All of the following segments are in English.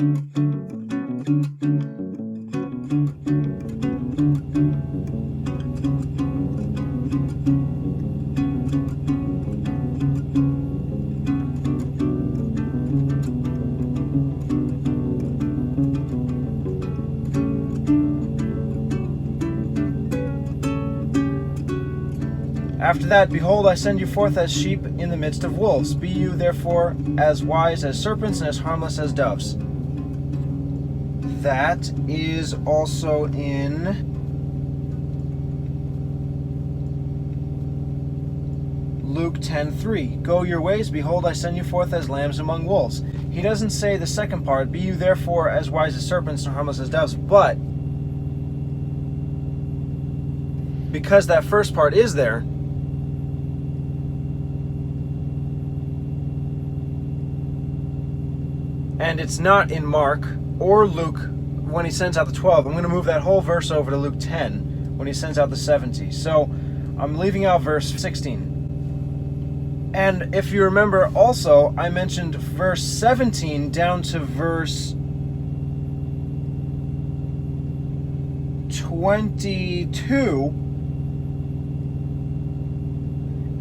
After that, behold, I send you forth as sheep in the midst of wolves. Be you therefore as wise as serpents and as harmless as doves. That is also in Luke 10:3. Go your ways, behold, I send you forth as lambs among wolves. He doesn't say the second part, be you therefore as wise as serpents and harmless as doves, but because that first part is there, and it's not in Mark or Luke when he sends out the 12. I'm going to move that whole verse over to Luke 10 when he sends out the 70. So I'm leaving out verse 16. And if you remember also, I mentioned verse 17 down to verse 22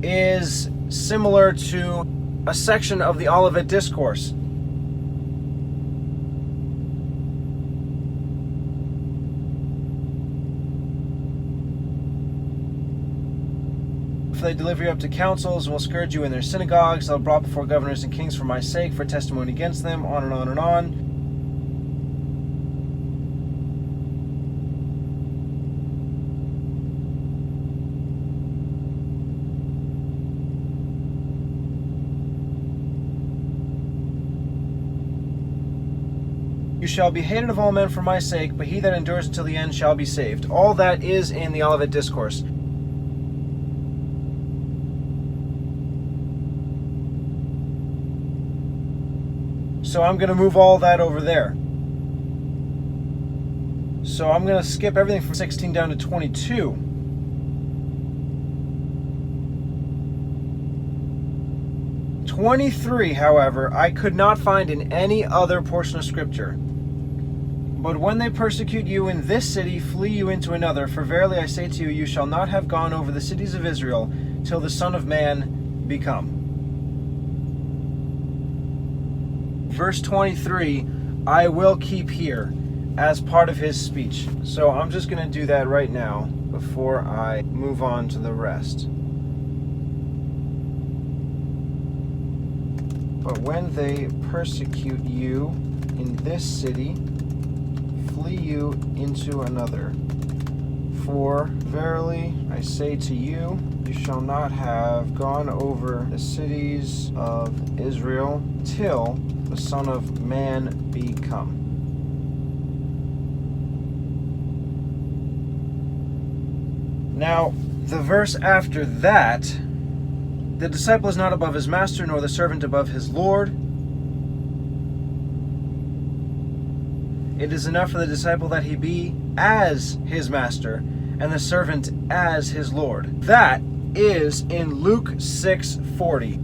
is similar to a section of the Olivet Discourse. For they deliver you up to councils and will scourge you in their synagogues. They'll be brought before governors and kings for my sake, for testimony against them, on and on and on. You shall be hated of all men for my sake, but he that endures until the end shall be saved. All that is in the Olivet Discourse. So I'm going to move all that over there. So I'm going to skip everything from 16 down to 22. (23), however, I could not find in any other portion of Scripture. But when they persecute you in this city, flee you into another. For verily I say to you, you shall not have gone over the cities of Israel till the Son of Man be come. Verse 23, I will keep here as part of his speech. So I'm just going to do that right now before I move on to the rest. But when they persecute you in this city, flee you into another. For verily I say to you, you shall not have gone over the cities of Israel till the Son of Man be come. Now, the verse after that, the disciple is not above his master, nor the servant above his Lord. It is enough for the disciple that he be as his master, and the servant as his Lord. That is in Luke 6:40.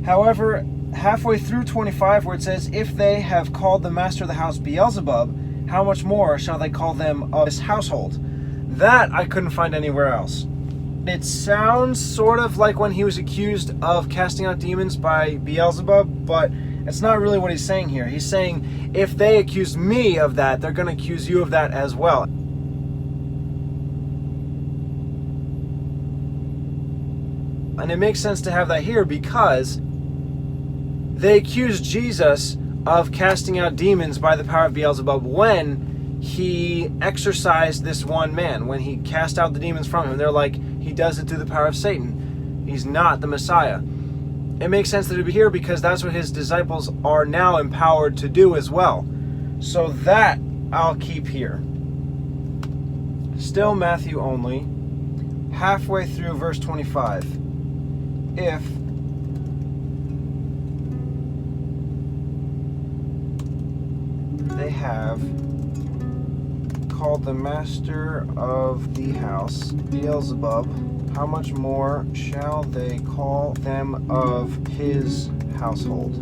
However, halfway through 25, where it says, if they have called the master of the house Beelzebub, how much more shall they call them of his household? That I couldn't find anywhere else. It sounds sort of like when he was accused of casting out demons by Beelzebub, but it's not really what he's saying here. He's saying, if they accuse me of that, they're going to accuse you of that as well. And it makes sense to have that here because they accused Jesus of casting out demons by the power of Beelzebub when he exorcised this one man, when he cast out the demons from him. They're like, he does it through the power of Satan. He's not the Messiah. It makes sense that it would be here because that's what his disciples are now empowered to do as well. So that I'll keep here. Still Matthew only. Halfway through verse 25. If they have called the master of the house Beelzebub, how much more shall they call them of his household?